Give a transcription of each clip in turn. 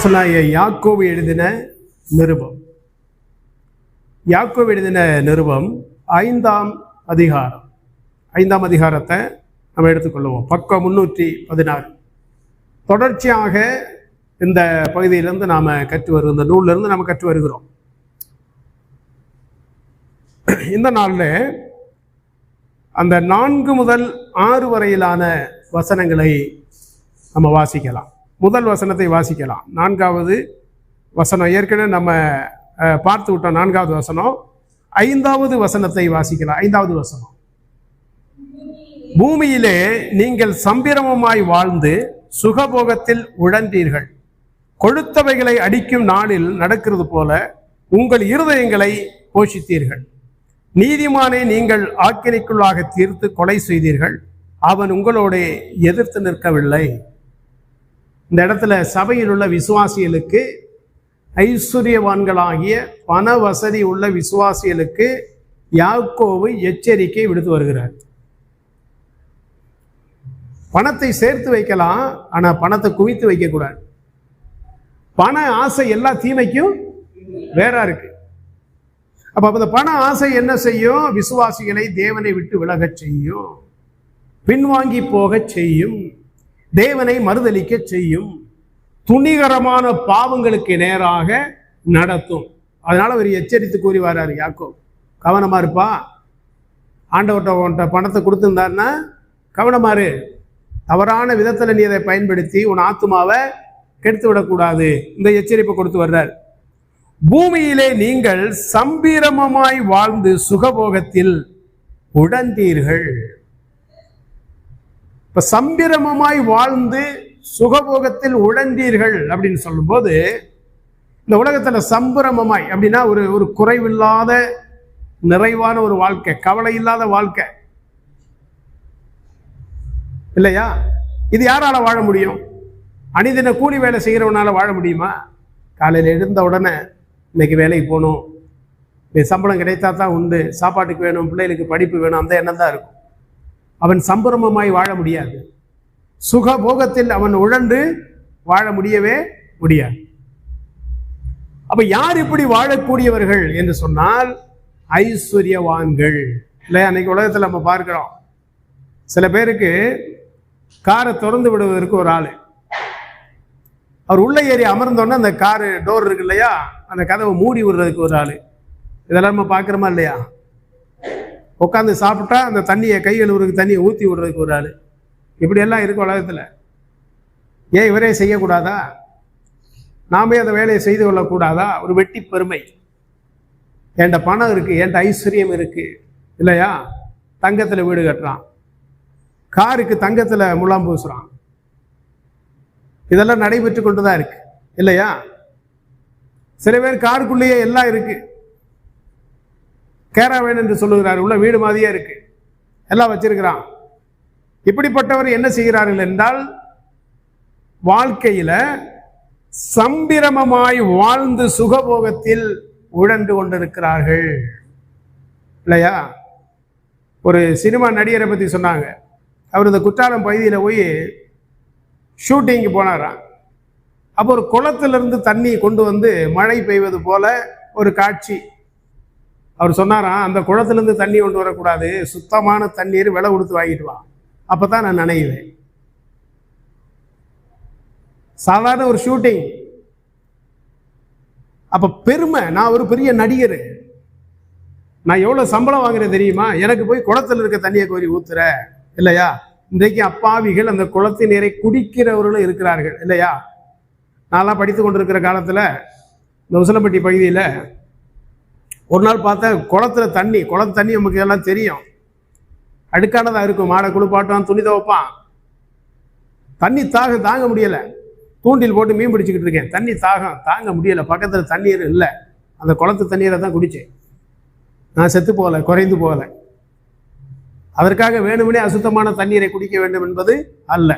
அப்போஸ்தலனாகிய யாக்கோபு எழுதின நிருபம். யாக்கோபு எழுதின நிருபம் 5ஆம் அதிகாரம். 5ஆம் அதிகாரத்தை நம்ம எடுத்துக்கொள்வோம். பக்கம் 316. தொடர்ச்சியாக இந்த பகுதியிலிருந்து நாம் கற்று வருகிறோம். இந்த நூலிலிருந்து நாம் கற்று வருகிறோம். இந்த நாளில் அந்த 4 முதல் 6 வரையிலான வசனங்களை நம்ம வாசிக்கலாம். முதல் வசனத்தை வாசிக்கலாம். 4வது வசனம் ஏற்கனவே நம்ம பார்த்து விட்டோம். 4வது வசனம். 5வது வசனத்தை வாசிக்கலாம். 5வது வசனம். பூமியிலே நீங்கள் சம்பிரமமாய் வாழ்ந்து சுகபோகத்தில் உழன்றீர்கள். கொழுத்தவைகளை அடிக்கும் நாளில் நடக்கிறது போல உங்கள் இருதயங்களை போஷித்தீர்கள். நீதிமானை நீங்கள் ஆக்கினைக்குள்ளாக தீர்த்து கொலை செய்தீர்கள். அவன் உங்களோட எதிர்த்து நிற்கவில்லை. இந்த இடத்துல சபையில் உள்ள விசுவாசிகளுக்கு, ஐஸ்வர்யவான்களாகிய பண வசதி உள்ள விசுவாசிகளுக்கு யாக்கோபு எச்சரிக்கை விடுத்து வருகிறார். பணத்தை சேர்த்து வைக்கலாம், ஆனா பணத்தை குவித்து வைக்கக்கூடாது. பண ஆசை எல்லா தீமைக்கும் வேற இருக்கு. அப்ப அந்த பண ஆசை என்ன செய்யும்? விசுவாசிகளை தேவனை விட்டு விலகச் செய்யும், பின்வாங்கி போகச் செய்யும், தேவனை மறுதலிக்க செய்யும், துணிகரமான பாவங்களுக்கு நேராக நடத்தும். அதனால அவர் எச்சரித்து கூறி வர்றாரு யாக்கோபு, கவனமா இருப்பா. ஆண்டவர்கிட்ட பணத்தை கொடுத்துருந்தாருன்னா கவனமாரு. தவறான விதத்துல நீ அதை பயன்படுத்தி உன் ஆத்துமாவை கெடுத்து விடக்கூடாது. இந்த எச்சரிப்பை கொடுத்து வர்றார். பூமியிலே நீங்கள் சம்பிரமமாய் வாழ்ந்து சுகபோகத்தில் உழன்றீர்கள். இப்ப சம்பிரமமாய் வாழ்ந்து சுகபோகத்தில் உழன்றீர்கள் அப்படின்னு சொல்லும்போது, இந்த உலகத்துல சம்பிரமமாய் அப்படின்னா ஒரு குறைவில்லாத நிறைவான ஒரு வாழ்க்கை, கவலை இல்லாத வாழ்க்கை இல்லையா? இது யாரால வாழ முடியும்? அனிதின கூலி வேலை செய்கிறவனால வாழ முடியுமா? காலையில் எழுந்த உடனே இன்னைக்கு வேலைக்கு போகணும், சம்பளம் கிடைத்தா தான் உண்டு, சாப்பாட்டுக்கு வேணும், பிள்ளைகளுக்கு படிப்பு வேணும், அந்த எண்ணம் தான் இருக்கும். அவன் சம்பிரமமாய் வாழ முடியாது. சுகபோகத்தில் அவன் உழன்று வாழ முடியவே முடியாது. அப்ப யார் இப்படி வாழக்கூடியவர்கள் என்று சொன்னால் ஐஸ்வர்யவான்கள் இல்லையா? அன்னைக்கு உலகத்தில் நம்ம பார்க்கிறோம், சில பேருக்கு காரை திறந்து விடுவதற்கு ஒரு ஆளு, அவர் உள்ள ஏறி அமர்ந்தோன்னா அந்த காரு டோர் இருக்கு இல்லையா, அந்த கதவை மூடி விடுறதுக்கு ஒரு ஆளு. இதெல்லாம் நம்ம பார்க்குறோமா இல்லையா? உட்காந்து சாப்பிட்டா அந்த தண்ணியை கை கழுவுறதுக்கு தண்ணியை ஊற்றி விடுறதுக்கு ஒரு ஆளு. இப்படியெல்லாம் இருக்கு உலகத்தில். ஏன் இவரே செய்யக்கூடாதா? நாமே அந்த வேலையை செய்து கொள்ளக்கூடாதா? ஒரு வெட்டி பெருமை. என்கிட்ட பணம் இருக்கு, என்கிட்ட ஐஸ்வர்யம் இருக்கு இல்லையா? தங்கத்தில் வீடு கட்டுறான், காருக்கு தங்கத்தில் முலாம் பூசுறான். இதெல்லாம் நடைபெற்று கொண்டுதான் இருக்கு இல்லையா? சில பேர் காருக்குள்ளேயே எல்லாம் இருக்கு, கேராவேன் என்று சொல்லுகிறார், உள்ள வீடு மாதிரியே இருக்கு, எல்லாம் வச்சிருக்கிறான். இப்படிப்பட்டவர் என்ன செய்கிறார்கள் என்றால், வாழ்க்கையில சம்பிரமமாய் வாழ்ந்து சுகபோகத்தில் உழன்று கொண்டிருக்கிறார்கள் இல்லையா? ஒரு சினிமா நடிகரை பத்தி சொன்னாங்க. அவர் இந்த குற்றாலம் பகுதியில் போய் ஷூட்டிங்கு போனாராம். அப்போ ஒரு குளத்திலிருந்து தண்ணி கொண்டு வந்து மழை பெய்வது போல ஒரு காட்சி. அவர் சொன்னாராம், அந்த குளத்திலிருந்து தண்ணி கொண்டு வரக்கூடாது, சுத்தமான தண்ணீர் விலை கொடுத்து வாங்கிட்டு வா, அப்பதான் நான் நினைவேன். சாதாரண ஒரு ஷூட்டிங். அப்ப பெருமை, நான் ஒரு பெரிய நடிகர், நான் எவ்வளவு சம்பளம் வாங்குறேன் தெரியுமா, எனக்கு போய் குளத்தில் இருக்க தண்ணியை கோரி ஊத்துற இல்லையா? இன்றைக்கு அப்பாவிகள் அந்த குளத்தின் நீரை குடிக்கிறவர்களும் இருக்கிறார்கள் இல்லையா? நான்லாம் படித்து கொண்டிருக்கிற காலத்துல இந்த உசிலம்பட்டி பகுதியில ஒரு நாள் பார்த்தா குளத்துல தண்ணி, குளத்து தண்ணி நமக்கு எல்லாம் தெரியும், அழுக்கானதா இருக்கும். மாடை குளிப்பாட்டான், துணி துவைப்பான். தண்ணி தாகம் தாங்க முடியல, தூண்டில் போட்டு மீன் பிடிச்சிக்கிட்டு இருக்கேன், தண்ணி தாகம் தாங்க முடியல, பக்கத்துல தண்ணீர் இல்லை, அந்த குளத்து தண்ணீரை தான் குடிச்சேன். நான் செத்து போகல, குறைந்து போகல. அதற்காக வேணுமனே அசுத்தமான தண்ணீரை குடிக்க வேண்டும் என்பது அல்ல.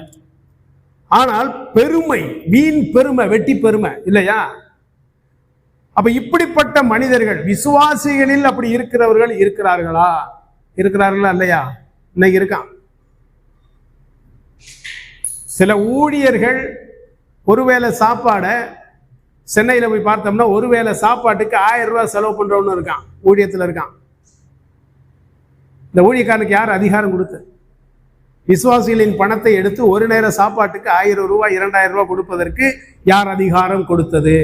ஆனால் பெருமை, வீண் பெருமை, வெட்டி பெருமை இல்லையா? அப்ப இப்படிப்பட்ட மனிதர்கள் விசுவாசிகளில் அப்படி இருக்கிறவர்கள் இருக்கிறார்களா? இருக்கிறார்களா இல்லையா? இன்னைக்கு இருக்கான். சில ஊழியர்கள் ஒருவேளை சாப்பாடை சென்னையில் போய் பார்த்தோம்னா ஒருவேளை சாப்பாட்டுக்கு 1000 ரூபாய் செலவு பண்றவனு இருக்கான், ஊழியத்தில் இருக்கான். இந்த ஊழியக்காரனுக்கு யார் அதிகாரம் கொடுத்து? விசுவாசிகளின் பணத்தை எடுத்து ஒரு நேர சாப்பாட்டுக்கு 1000 ரூபாய் 2000 ரூபாய் கொடுப்பதற்கு யார் அதிகாரம் கொடுத்தது?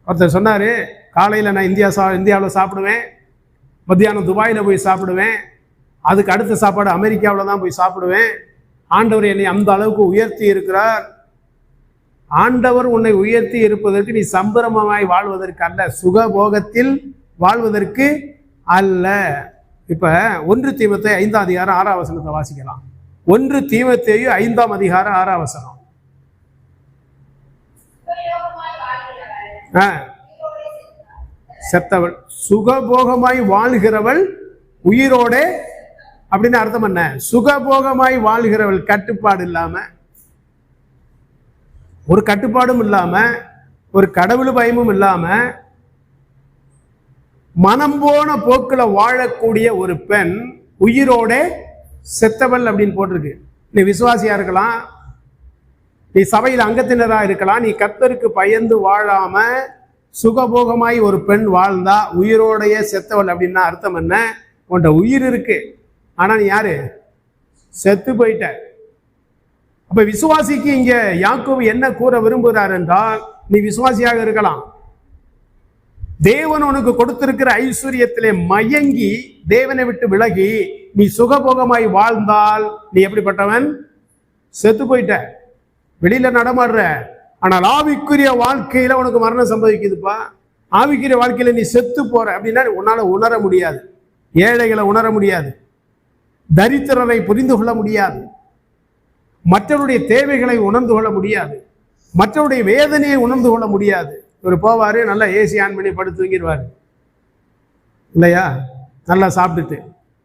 ஒருத்தர் சொன்னாரு, காலையில் நான் இந்தியாவில் சாப்பிடுவேன், மத்தியானம் துபாயில் போய் சாப்பிடுவேன், அதுக்கு அடுத்த சாப்பாடு அமெரிக்காவில் தான் போய் சாப்பிடுவேன். ஆண்டவர் என்னை அந்த அளவுக்கு உயர்த்தி இருக்கிறார். ஆண்டவர் உன்னை உயர்த்தி இருப்பதற்கு நீ சம்பிரமமாய் வாழ்வதற்கு அல்ல, சுகபோகத்தில் வாழ்வதற்கு அல்ல. இப்ப 1 தீமோத்தேயு 5ஆம் அதிகாரம் 6ஆம் வசனத்தை வாசிக்கலாம். 1 தீமோத்தேயு 5ஆம் அதிகாரம் 6ஆம் வசனம். செத்தவள், சுகபோகமாய் வாழ்கிறவள் உயிரோட அப்படின்னு அர்த்தம் என்ன? சுகபோகமாய் வாழ்கிறவள், கட்டுப்பாடு இல்லாம, ஒரு கட்டுப்பாடும் இல்லாம, ஒரு கடவுள் பயமும் இல்லாம, மனம் போன போக்குல வாழக்கூடிய ஒரு பெண் உயிரோட செத்தவள் அப்படின்னு போட்டிருக்கு. நீ விசுவாசியா இருக்கலாம், நீ சபையில் அங்கத்தினரா இருக்கலாம், நீ கர்த்தருக்கு பயந்து வாழாம சுகபோகமாய் ஒரு பெண் வாழ்ந்தா உயிரோடைய செத்தவள் அப்படின்னா அர்த்தம் என்ன? உன்ட உயிர் இருக்கு, ஆனா நீ யாரு? செத்து போயிட்ட. அப்ப விசுவாசிக்கு இங்க யாக்கோபு என்ன கூற விரும்புகிறார் என்றால், நீ விசுவாசியாக இருக்கலாம், தேவன் உனக்கு கொடுத்திருக்கிற ஐஸ்வர்யத்திலே மயங்கி தேவனை விட்டு விலகி நீ சுகபோகமாய் வாழ்ந்தால் நீ எப்படிப்பட்டவன்? செத்து போயிட்ட, வெளியில நடமாடுற. ஆனால் ஆவிக்குரிய வாழ்க்கையில உனக்கு மரணம் சம்பவிக்குதுப்பா. ஆவிக்குரிய வாழ்க்கையில நீ செத்து போற அப்படின்னா உன்னால உணர முடியாது, ஏழைகளை உணர முடியாது, தரித்திரரை புரிந்து கொள்ள முடியாது, மற்றவருடைய தேவைகளை உணர்ந்து கொள்ள முடியாது, மற்றவருடைய வேதனையை உணர்ந்து கொள்ள முடியாது. ஒரு போவாரு, நல்லா ஏசி ஆன் பண்ணி படுத்து தூங்கிடுவாரு இல்லையா, நல்லா சாப்பிட்டுட்டு.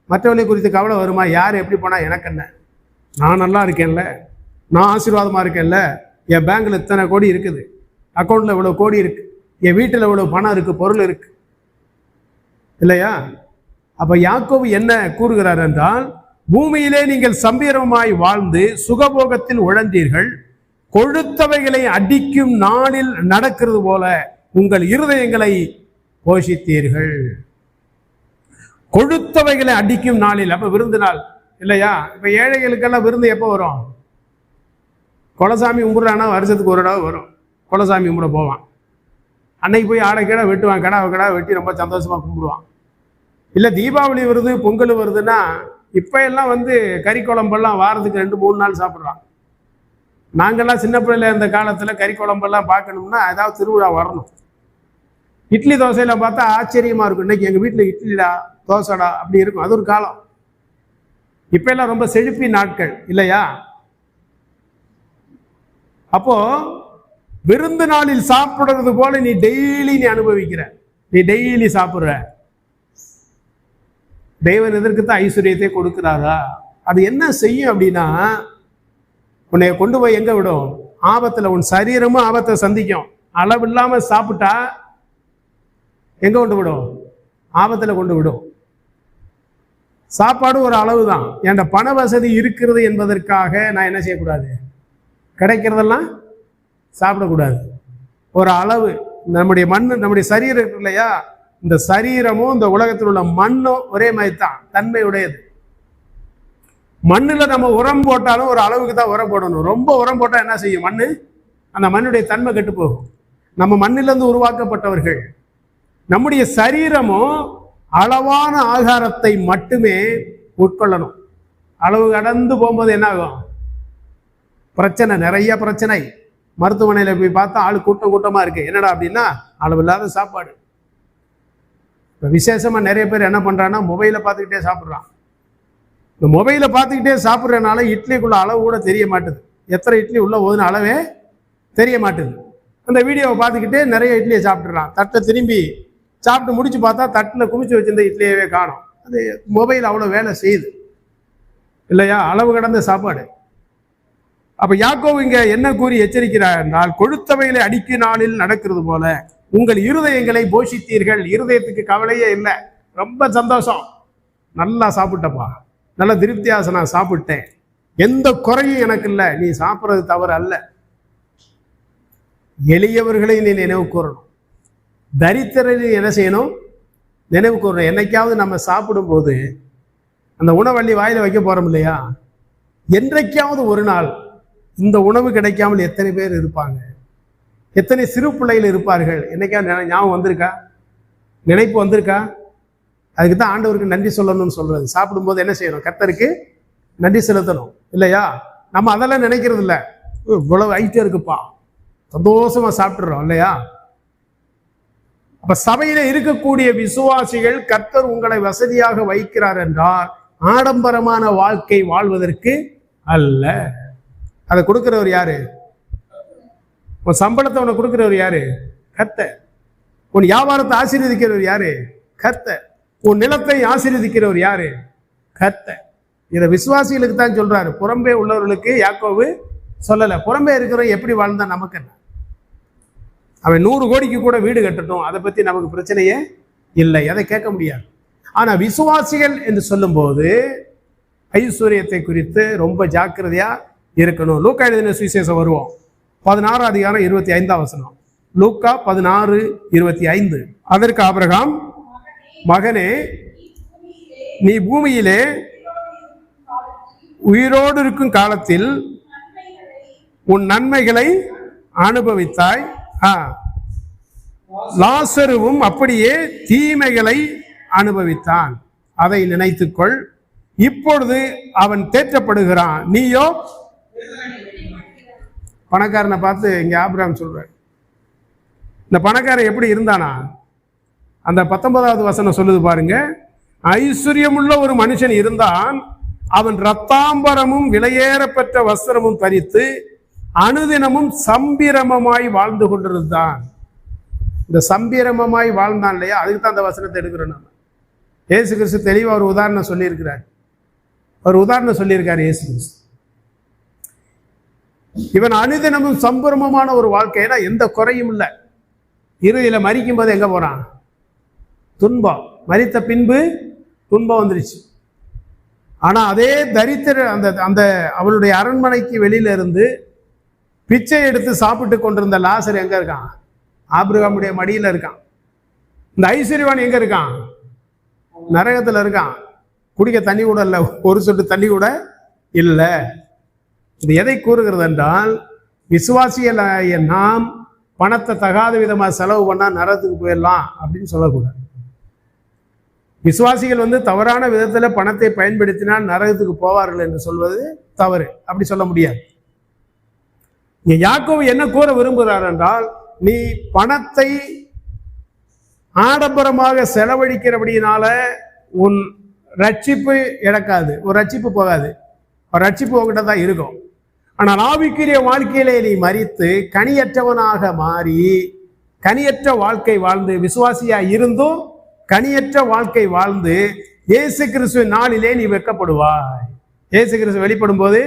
மற்றவர்களை குறித்து கவலை வருமா? யார் எப்படி போனா எனக்கு என்ன, நான் நல்லா இருக்கேன்ல, நான் ஆசீர்வாதமா இருக்கேன்ல, என் பேங்க்ல இத்தனை கோடி இருக்குது, அக்கௌண்ட்ல இவ்வளவு கோடி இருக்கு, என் வீட்டில் இவ்வளவு பணம் இருக்கு, பொருள் இருக்கு இல்லையா? அப்ப யாக்கோபு என்ன கூறுகிறார் என்றால், பூமியிலே நீங்கள் சம்பீரமாய் வாழ்ந்து சுகபோகத்தில் உழந்தீர்கள், கொழுத்தவைகளை அடிக்கும் நாளில் நடக்கிறது போல உங்கள் இருதயங்களை போஷித்தீர்கள். கொழுத்தவைகளை அடிக்கும் நாளில், அப்ப விருந்து நாள் இல்லையா? இப்ப ஏழைகளுக்கெல்லாம் விருந்து எப்போ வரும்? குலசாமி கும்பிட்றானா வருஷத்துக்கு ஒரு தடவை வரும், குலசாமி கும்பிட போவான். அன்னைக்கு போய் ஆடை கடை வெட்டுவான், கடை வெட்டி ரொம்ப சந்தோஷமா கும்பிடுவான். இல்லை தீபாவளி வருது, பொங்கல் வருதுன்னா இப்ப எல்லாம் கறி குழம்பெல்லாம் வாரத்துக்கு 2-3 நாள் சாப்பிட்றான். நாங்கெல்லாம் சின்ன பிள்ளைல இருந்த காலத்துல கறி குழம்பெல்லாம் பார்க்கணும்னா ஏதாவது திருவிழா வரணும். இட்லி தோசையில பார்த்தா ஆச்சரியமா இருக்கும், இன்னைக்கு எங்க வீட்டுல இட்லிடா தோசைடா அப்படி இருக்கும், அது ஒரு காலம். இப்ப எல்லாம் ரொம்ப செழிப்பி நாட்கள் இல்லையா? அப்போ விருந்து நாளில் சாப்பிடுறது போல நீ டெய்லி அனுபவிக்கிற, நீ டெய்லி சாப்பிடுற. தேவன் எதற்குத்தான் ஐஸ்வர்யத்தை கொடுக்கிறாரா? அது என்ன செய்யும் அப்படின்னா, உன்னை கொண்டு போய் எங்க விடும்? ஆபத்துல. உன் சரீரமும் ஆபத்தை சந்திக்கும். அளவில்லாம சாப்பிட்டா எங்க கொண்டு விடும்? ஆபத்துல கொண்டு விடும். சாப்பாடு ஒரு அளவு தான். என் பண வசதி இருக்கிறது என்பதற்காக நான் என்ன செய்யக்கூடாது? கிடைக்கிறதெல்லாம் சாப்பிடக்கூடாது. ஒரு அளவு. நம்முடைய மண், நம்முடைய சரீரம் இருக்கு இல்லையா, இந்த சரீரமும் இந்த உலகத்தில் உள்ள மண்ணும் ஒரே மாதிரி தான், தன்மை உடையது. மண்ணுல நம்ம உரம் போட்டாலும் ஒரு அளவுக்கு தான் உரம் போடணும். ரொம்ப உரம் போட்டா என்ன செய்யும்? மண்ணு, அந்த மண்ணுடைய தன்மை கெட்டு போகும். நம்ம மண்ணிலிருந்து உருவாக்கப்பட்டவர்கள். நம்முடைய சரீரமும் அளவான ஆகாரத்தை மட்டுமே உட்கொள்ளணும். அளவு கடந்து போகும்போது என்ன ஆகும்? பிரச்சனை, நிறைய பிரச்சனை. மருத்துவமனையில போய் பார்த்தா ஆளு கூட்டம் கூட்டமா இருக்கு. என்னடா அப்படின்னா, அளவில்லாத சாப்பாடு. இப்போ விசேஷமா நிறைய பேர் என்ன பண்றான்னா, மொபைலை பார்த்துக்கிட்டே சாப்பிட்றான். இந்த மொபைலை பார்த்துக்கிட்டே சாப்பிட்றதுனால இட்லிக்குள்ள அளவு கூட தெரிய மாட்டுது. எத்தனை இட்லி உள்ள போதுன்னு அளவே தெரிய மாட்டுது. அந்த வீடியோவை பார்த்துக்கிட்டே நிறைய இட்லியை சாப்பிட்றான். தட்டை திரும்பி சாப்பிட்டு முடிச்சு பார்த்தா தட்டில் குமிச்சு வச்சிருந்த இட்லியவே காணும். அது மொபைல் அவ்வளோ வேலை செய்யுது இல்லையா? அளவு கடந்த சாப்பாடு. அப்ப யாக்கோபு இங்க என்ன கூறி எச்சரிக்கிறார் என்றால், கொழுத்தவைகளை அடிக்கும் நாளில் நடக்கிறது போல உங்கள் இருதயங்களை போஷித்தீர்கள். இருதயத்துக்கு கவலையே இல்லை, ரொம்ப சந்தோஷம், நல்லா சாப்பிட்டப்பா, நல்ல திருப்தியாச நான் சாப்பிட்டேன், எந்த குறையும் எனக்கு இல்லை. நீ சாப்பிட்றது தவறு அல்ல. எளியவர்களை நீ நினைவு கூறணும். தரித்திரரை என்ன செய்யணும்? நினைவு கூறணும். என்னைக்காவது நம்ம சாப்பிடும்போது அந்த உணவள்ளி வாயில வைக்க போறோம் இல்லையா, என்றைக்காவது ஒரு நாள் இந்த உணவு கிடைக்காமல் எத்தனை பேர் இருப்பாங்க, எத்தனை சிறு பிள்ளைகள் இருப்பார்கள். என்னைக்காவது ஞாபகம் வந்திருக்கா? நினைப்பு வந்திருக்கா? அதுக்கு தான் ஆண்டவருக்கு நன்றி சொல்லணும்னு சொல்றது. சாப்பிடும்போது என்ன செய்யணும்? கர்த்தருக்கு நன்றி செலுத்தணும் இல்லையா? நம்ம அதெல்லாம் நினைக்கிறது இல்லை. இவ்வளவு ஐட்டம் இருக்குப்பா, சந்தோஷமா சாப்பிட்டுறோம் இல்லையா? அப்ப சபையில இருக்கக்கூடிய விசுவாசிகள், கர்த்தர் உங்களை வசதியாக வைக்கிறார் என்றால் ஆடம்பரமான வாழ்க்கை வாழ்வதற்கு அல்ல. அதை கொடுக்கிறவர் யாரு? உன் சம்பளத்தை உனக்கு கொடுக்கிறவர் யாரு? கர்த்தர். உன் வியாபாரத்தை ஆசீர்வதிக்கிறவர் யாரு? கர்த்தர். உன் நிலத்தை ஆசீர்வதிக்கிறவர் யாரு? கர்த்தர். இதை விசுவாசிகளுக்கு தான் சொல்றாரு. புறம்பே உள்ளவர்களுக்கு யாக்கோபு சொல்லல. புறம்பே இருக்கிறவன் எப்படி வாழ்ந்தா நமக்கு என்ன? அவன் 100 கோடிக்கு கூட வீடு கட்டட்டும், அதை பத்தி நமக்கு பிரச்சனையே இல்லை, அதை கேட்க முடியாது. ஆனா விசுவாசிகள் என்று சொல்லும் போது ஐஸ்வர்யத்தை குறித்து ரொம்ப ஜாக்கிரதையா இருக்கணும். லூக்கா எழுதின சுவிசேஷம் வருவோம், 16 அதிகாரம் 25 வசனம். லூக்கா 16:25. அதற்கு ஆபிரகாம், மகனே, நீ பூமியிலே உயிரோடு இருக்கும் காலத்தில் உன் நன்மைகளை அனுபவித்தாய். லாசருவும் அப்படியே தீமைகளை அனுபவித்தான். அதை நினைத்துக்கொள். இப்பொழுது அவன் தேற்றப்படுகிறான், நீயோ. பணக்காரனை பார்த்து இங்க ஆபிரகாம் சொல்ற. இந்த பணக்காரன் எப்படி இருந்தானா? அந்த 19வது வசனம் சொல்லுது பாருங்க. ஐஸ்வர்யமுள்ள ஒரு மனுஷன் இருந்தான். அவன் ரத்தாம்பரமும் விலையேறப்பெற்ற வஸ்திரமும் தரித்து அனுதினமும் சம்பிரமமாய் வாழ்ந்து கொண்டிருந்தான். இந்த சம்பிரமமாய் வாழ்ந்தான் இல்லையா, அதுக்கு தான் அந்த வசனத்தை எடுக்கிறோம் நம்ம. இயேசு கிறிஸ்து தெளிவா ஒரு உதாரணம் சொல்லியிருக்கிறார். ஒரு உதாரணம் சொல்லியிருக்காரு இயேசு கிறிஸ்து. இவன் அனுதினமும் சம்பிரமமான ஒரு வாழ்க்கையில எந்த குறையும் இல்லை. இறுதியில மரிக்கும் போது எங்க போறான்? துன்பம். மரித்த பின்பு துன்பம் வந்துருச்சு. ஆனா அதே தரித்திர அந்த அவளுடைய அரண்மனைக்கு வெளியில இருந்து பிச்சை எடுத்து சாப்பிட்டு கொண்டிருந்த லாசர் எங்க இருக்கான்? ஆபிரகாமுடைய மடியில இருக்கான். இந்த ஐஸ்வர்யவான் எங்க இருக்கான்? நரகத்துல இருக்கான். குடிக்க தண்ணி கூட இல்லை, ஒரு சொட்டு தண்ணி கூட இல்லை. இது எதை கூறுகிறது என்றால், விசுவாசிகள் நாம் பணத்தை தகாத விதமாக செலவு பண்ணா நரகத்துக்கு போயிடலாம் அப்படின்னு சொல்லக்கூடாது. விசுவாசிகள் தவறான விதத்துல பணத்தை பயன்படுத்தினால் நரகத்துக்கு போவார்கள் என்று சொல்வது தவறு. அப்படி சொல்ல முடியாது. யாக்கோபு என்ன கூற விரும்புகிறார் என்றால், நீ பணத்தை ஆடம்பரமாக செலவழிக்கிறபடினால உன் ரட்சிப்பு இழக்காது, ஒரு ரட்சிப்பு போகாது. ஒரு ரட்சிப்பு உங்ககிட்ட தான் இருக்கும். ஆனால் ஆவிக்குரிய வாழ்க்கையிலே நீ மரித்து கனியற்றவனாக மாறி கனியற்ற வாழ்க்கை வாழ்ந்து, விசுவாசியா இருந்தும் கனியற்ற வாழ்க்கை வாழ்ந்து இயேசு கிறிஸ்துவின் நாளிலே நீ வெட்கப்படுவாய். இயேசு கிறிஸ்து வெளிப்படும் போது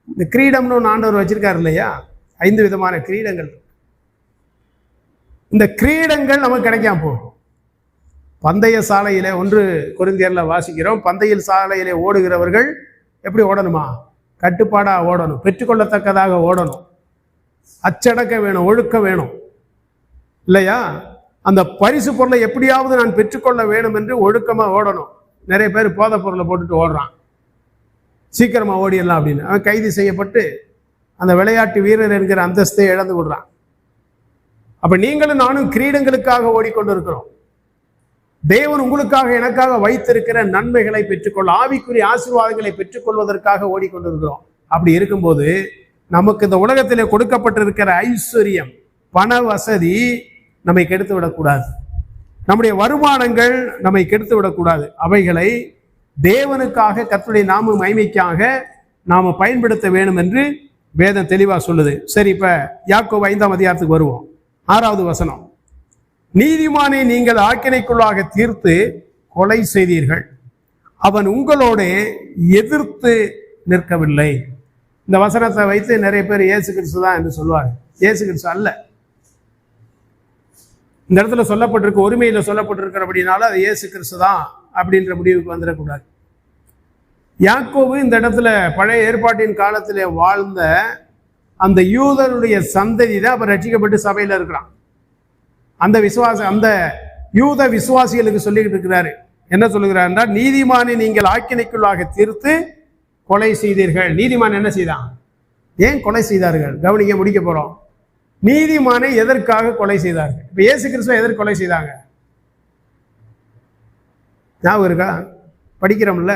இந்த கிரீடம்னு ஒன்று ஆண்டவர் வச்சிருக்காரு இல்லையா, 5 விதமான கிரீடங்கள். இந்த கிரீடங்கள் நமக்கு கிடைக்காம போகும். பந்தய சாலையிலே 1 கொரிந்தியர்ல வாசிக்கிறோம், பந்தய சாலையிலே ஓடுகிறவர்கள் எப்படி ஓடணுமா? கட்டுப்பாடா ஓடணும், பெற்றுக்கொள்ளத்தக்கதாக ஓடணும், அச்சடக்க வேணும், ஒழுக்கம் வேணும் இல்லையா? அந்த பரிசு பொருளை எப்படியாவது நான் பெற்றுக்கொள்ள வேணும் என்று ஒழுக்கமா ஓடணும். நிறைய பேர் போதை பொருளை போட்டுட்டு ஓடுறான், சீக்கிரமா ஓடிடலாம் அப்படின்னு. அவன் கைது செய்யப்பட்டு அந்த விளையாட்டு வீரர் என்கிற அந்தஸ்தை இழந்து விடுறான். அப்ப நீங்களும் நானும் கிரீடங்களுக்காக ஓடிக்கொண்டு இருக்கிறோம். தேவன் உங்களுக்காக எனக்காக வைத்திருக்கிற நன்மைகளை பெற்றுக்கொள்ள, ஆவிக்குரிய ஆசீர்வாதங்களை பெற்றுக்கொள்வதற்காக ஓடிக்கொண்டிருக்கிறோம். அப்படி இருக்கும்போது நமக்கு இந்த உலகத்திலே கொடுக்கப்பட்டிருக்கிற ஐஸ்வர்யம், பண வசதி நம்மை கெடுத்து விடக்கூடாது. நம்முடைய வருமானங்கள் நம்மை கெடுத்து விடக்கூடாது. அவைகளை தேவனுக்காக, கர்த்தருடைய நாம மகிமைக்காக நாம பயன்படுத்த வேணும் என்று வேதம் தெளிவா சொல்லுது. சரி, இப்ப யாக்கோபு 5ஆம் அதிகாரத்துக்கு வருவோம். 6வது வசனம். நீதிமானை நீங்கள் ஆக்கினைக்குள்ளாக தீர்த்து கொலை செய்தீர்கள், அவன் உங்களோட எதிர்த்து நிற்கவில்லை. இந்த வசனத்தை வைத்து நிறைய பேர் இயேசு கிறிஸ்து தான் என்று சொல்வார். இயேசு கிறிஸ்து அல்ல. இந்த இடத்துல சொல்லப்பட்டிருக்க, ஒருமையில சொல்லப்பட்டிருக்கிறபடினால அது இயேசு கிறிஸ்து தான் அப்படின்ற முடிவுக்கு வந்துடக்கூடாது. யாக்கோபு இந்த இடத்துல பழைய ஏற்பாட்டின் காலத்திலே வாழ்ந்த அந்த யூதருடைய சந்ததி தான் அப்ப ரட்சிக்கப்பட்டு சபையில இருக்கிறான். அந்த யூத விசுவாசிகளுக்கு சொல்லிக்கிட்டு இருக்கிறாரு. என்ன சொல்லுகிறார் என்றால், நீதிமானை நீங்கள் ஆக்கினைக்குள்ளாக தீர்த்து கொலை செய்தீர்கள். நீதிமான் என்ன செய்தான்? ஏன் கொலை செய்தார்கள்? கவனிக்க, முடிக்க போறோம். நீதிமானை எதற்காக கொலை செய்தார்கள்? இப்ப இயேசு கிறிஸ்துவை எதற்கு கொலை செய்தாங்க? ஞாபகம் இருக்கா? படிக்கிறோம்ல.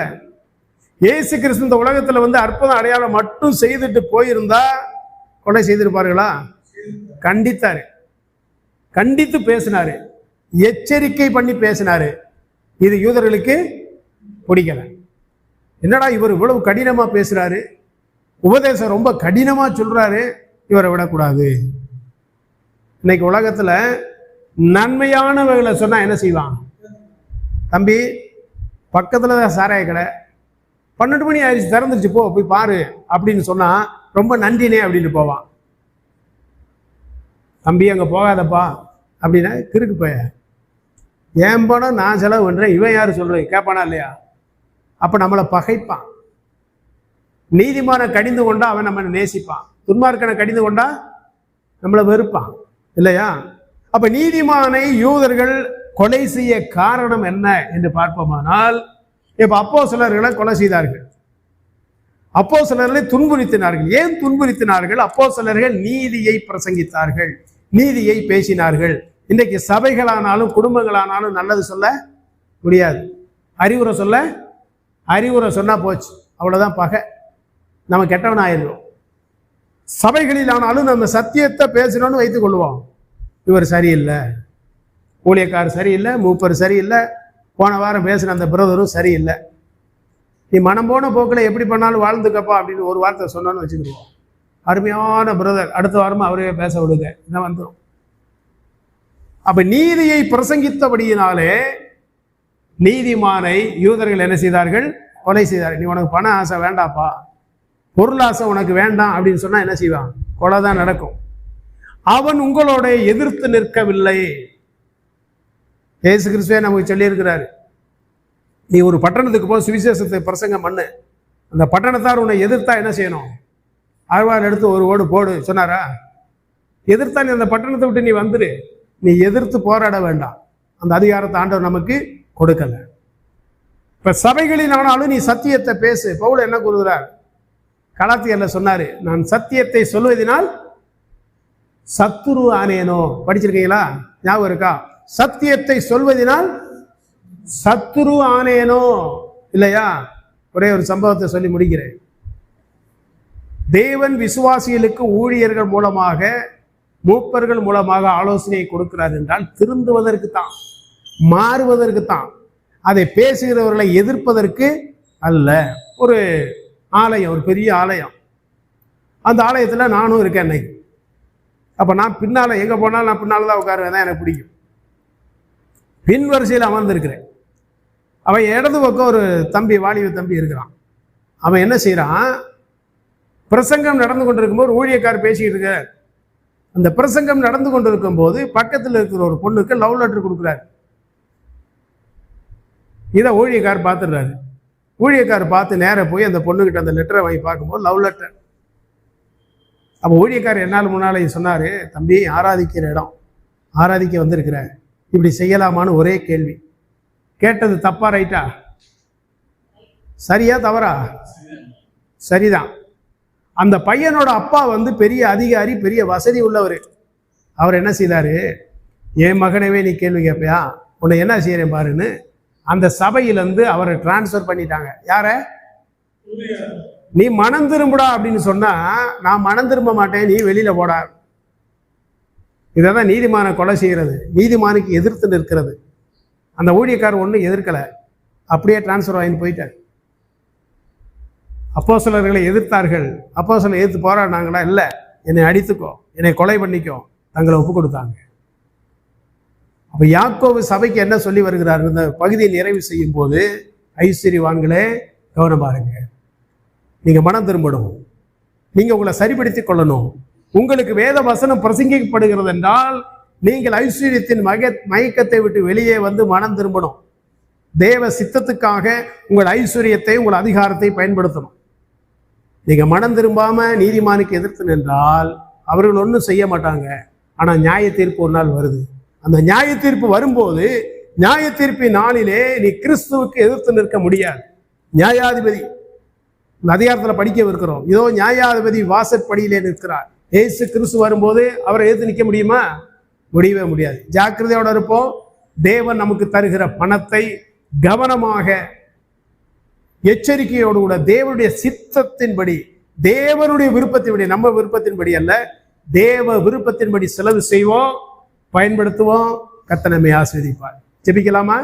இயேசு கிறிஸ்து இந்த உலகத்துல அற்புதம் அடையாளம் மட்டும் செய்துட்டு போயிருந்தா கொலை செய்திருப்பார்களா? கண்டித்தாரு, கண்டித்து பேசினாரு, எச்சரிக்கை பண்ணி பேசினாரு. இது யூதர்களுக்கு பிடிக்கல. என்னடா இவர் இவ்வளவு கடினமா பேசுறாரு, உபதேசம் ரொம்ப கடினமா சொல்றாரு, இவரை விடக்கூடாது. இன்னைக்கு உலகத்துல நன்மையானவர்களை சொன்னா என்ன செய்வான்? தம்பி பக்கத்துல தான் சாராய கடை, 12 மணி ஆயிடுச்சு, திறந்துருச்சு, போ போய் பாரு அப்படின்னு சொன்னா ரொம்ப நன்றினே அப்படின்னு போவான். தம்பி அங்க போகாதப்பா அப்படின்னா கிறுக்கு போய, ஏன் பணம் நான் செலவு பண்றேன், இவன் யாரு சொல்றேன் கேட்பானா இல்லையா? அப்ப நம்மளை பகைப்பான். நீதிமான கடிந்து கொண்டா அவன் நம்ம நேசிப்பான், துன்மார்க்கனை கடிந்து கொண்டா நம்மளை வெறுப்பான் இல்லையா? அப்ப நீதிமானை யூதர்கள் கொலை செய்ய காரணம் என்ன என்று பார்ப்போமானால், இப்ப அப்போஸ்தலர்களை கொலை செய்தார்கள், அப்போஸ்தலர்களை துன்புறுத்தினார்கள். ஏன் துன்புறுத்தினார்கள்? அப்போஸ்தலர்கள் நீதியை பிரசங்கித்தார்கள், நீதியை பேசினார்கள். இன்றைக்கு சபைகளானாலும் குடும்பங்களானாலும் நல்லது சொல்ல முடியாது. அறிவுரை சொன்னா போச்சு, அவ்வளவுதான் பகை, நம்ம கெட்டவன் ஆயிடுவோம். சபைகளில் ஆனாலும் நம்ம சத்தியத்தை பேசணும்னு வைத்துக் கொள்வோம். இவர் சரியில்லை, ஊழியக்காரர் சரியில்லை, மூப்பர் சரியில்லை, போன வாரம் பேசின அந்த பிரதரும் சரியில்லை, நீ மனம் போன போக்கில் எப்படி பண்ணாலும் வாழ்ந்துக்கப்பா அப்படின்னு ஒரு வார்த்தை சொன்னோன்னு வச்சுக்கிடுவோம். அருமையான பிரதர், அடுத்த வாரமும் அவரே பேச விடுங்க, இதான் வந்துடும். அப்ப நீதியை பிரசங்கித்தபடியினாலே நீதிமானை யூதர்கள் என்ன செய்தார்கள்? கொலை செய்தார்கள். நீ உனக்கு பண ஆசை வேண்டாப்பா, பொருளாசை உனக்கு வேண்டாம் அப்படின்னு சொன்னா என்ன செய்வான்? கொலை தான் நடக்கும். அவன் உங்களோட எதிர்த்து நிற்கவில்லை. இயேசு கிறிஸ்துவே நமக்கு சொல்லி இருக்கிறாரு, நீ ஒரு பட்டணத்துக்கு போய் சுவிசேஷத்தை பிரசங்கம் பண்ணு, அந்த பட்டணத்தார் உன்னை எதிர்த்தா என்ன செய்யணும்? ஆழ்வார் எடுத்து ஒரு ஓடு போடு சொன்னாரா? எதிர்த்தா நீ அந்த பட்டணத்தை விட்டு நீ வந்துரு, நீ எதிர்த்து போராட வேண்டாம். அந்த அதிகாரத்தை ஆண்டவர் நமக்கு கொடுக்கல. இப்ப சபைகளில் ஆனாலும் நீ சத்தியத்தை பேசு. பவுல் என்ன கூறுகிறார்? கலாத்தியர்ல சொன்னாரு, நான் சத்தியத்தை சொல்வதனால் சத்துரு ஆனேனோ. படிச்சிருக்கீங்களா? ஞாபகம் இருக்கா? சத்தியத்தை சொல்வதனால் சத்துரு ஆனேனோ இல்லையா? ஒரே ஒரு சம்பவத்தை சொல்லி முடிக்கிறேன். தேவன் விசுவாசிகளுக்கு ஊழியர்கள் மூலமாக, மூப்பர்கள் மூலமாக ஆலோசனையை கொடுக்கிறார் என்றால் திருந்துவதற்கு தான், மாறுவதற்கு தான். அதை பேசுகிறவர்களை எதிர்ப்பதற்கு அல்ல. ஒரு ஆலயம், ஒரு பெரிய ஆலயம், அந்த ஆலயத்துல நானும் இருக்கேன் இன்னைக்கு. அப்ப நான் பின்னால எங்க போனாலும் நான் பின்னால தான் உட்காருவேன், தான் எனக்கு பிடிக்கும். பின் வரிசையில் அமர்ந்திருக்கிறேன். அவன் இடது பக்கம் ஒரு தம்பி, வாலிப தம்பி இருக்கிறான். அவன் என்ன செய்யறான்? பிரசங்கம் நடந்து கொண்டிருக்கும்போது ஊழியக்காரர் பேசிக்கிட்டு இருக்க, அந்த பிரசங்கம் நடந்து கொண்டிருக்கும் போது பக்கத்தில் இருக்கிற ஒரு பொண்ணுக்கு லவ் லெட்டர் கொடுக்குறாரு. இதை ஊழியக்காரர் பார்த்துடுறாரு. ஊழியக்காரர் பார்த்து நேர போய் அந்த பொண்ணுகிட்ட அந்த லெட்டரை வாங்கி பார்க்கும்போது லவ் லெட்டர். அப்போ ஊழியக்காரர் என்னால் முன்னாலே சொன்னாரு, தம்பி ஆராதிக்கிற இடம், ஆராதிக்க வந்திருக்கிற, இப்படி செய்யலாமான்னு ஒரே கேள்வி. கேட்டது தப்பா ரைட்டா? சரியா தவறா? சரிதான். அந்த பையனோட அப்பா பெரிய அதிகாரி, பெரிய வசதி உள்ளவர். அவர் என்ன செய்தாரு? என் மகனவே நீ கேள்வி கேட்பியா, உன்னை என்ன செய்யறேன் பாருன்னு அந்த சபையிலிருந்து அவரை டிரான்ஸ்பர் பண்ணிட்டாங்க. யார? நீ மனம் திரும்புடா அப்படின்னு சொன்னா, நான் மனம் திரும்ப மாட்டேன், நீ வெளியில போடா. இதான் நீதிமான கொலை செய்கிறது, நீதிமானுக்கு எதிர்த்து நிற்கிறது. அந்த ஊழியக்காரர் ஒன்றும் எதிர்க்கல, அப்படியே டிரான்ஸ்பர் வாங்கி போயிட்டார். அப்போஸ்தலர்களை எதிர்த்தார்கள். அப்போஸ்தலரை எதிர்த்து போராடினாங்களா? இல்லை, என்னை அடித்துக்கோ, என்னை கொலை பண்ணிக்கோ, தங்களை ஒப்பு கொடுத்தாங்க. அப்ப யாக்கோபு சபைக்கு என்ன சொல்லி வருகிறார்? இந்த பகுதியை நிறைவு செய்யும் போது, ஐஸ்வர்யவான்களே கவனம் பாருங்க, நீங்க மனம் திரும்பணும், நீங்க உங்களை சரிப்படுத்திக் கொள்ளணும். உங்களுக்கு வேத வசனம் பிரசங்கிக்கப்படுகிறது என்றால் நீங்கள் ஐஸ்வர்யத்தின் மயக்கத்தை விட்டு வெளியே மனம் திரும்பணும். தேவ சித்தத்துக்காக உங்கள் ஐஸ்வர்யத்தை, உங்கள் அதிகாரத்தை பயன்படுத்தணும். நீங்க மனம் திரும்பாம நீதிமானுக்கு எதிர்த்து நின்றால் அவர்கள் ஒன்றும் செய்ய மாட்டாங்க. ஆனா நியாய தீர்ப்பு ஒரு நாள் வருது. அந்த நியாய தீர்ப்பு வரும்போது நியாய தீர்ப்பின் நாளிலே நீ கிறிஸ்துவுக்கு எதிர்த்து நிற்க முடியாது. நியாயாதிபதி இந்த அதிகாரத்துல படிக்க இருக்கிறோம். இதோ நியாயாதிபதி வாசற்படியிலே நிற்கிறார். ஏசு கிறிஸ்து வரும்போது அவரை எதிர்த்து நிற்க முடியுமா? முடியவே முடியாது. ஜாக்கிரதையோட இருப்போம். தேவன் நமக்கு தருகிற பணத்தை கவனமாக எச்சரிக்கையோடு கூட தேவனுடைய சித்தத்தின்படி, தேவனுடைய விருப்பத்தின்படி, நம்ம விருப்பத்தின்படி அல்ல, தேவ விருப்பத்தின்படி செலவு செய்வோம், பயன்படுத்துவோம். கர்த்தர் நம்மை ஆசீர்வதிப்பார். ஜெபிக்கலாமா?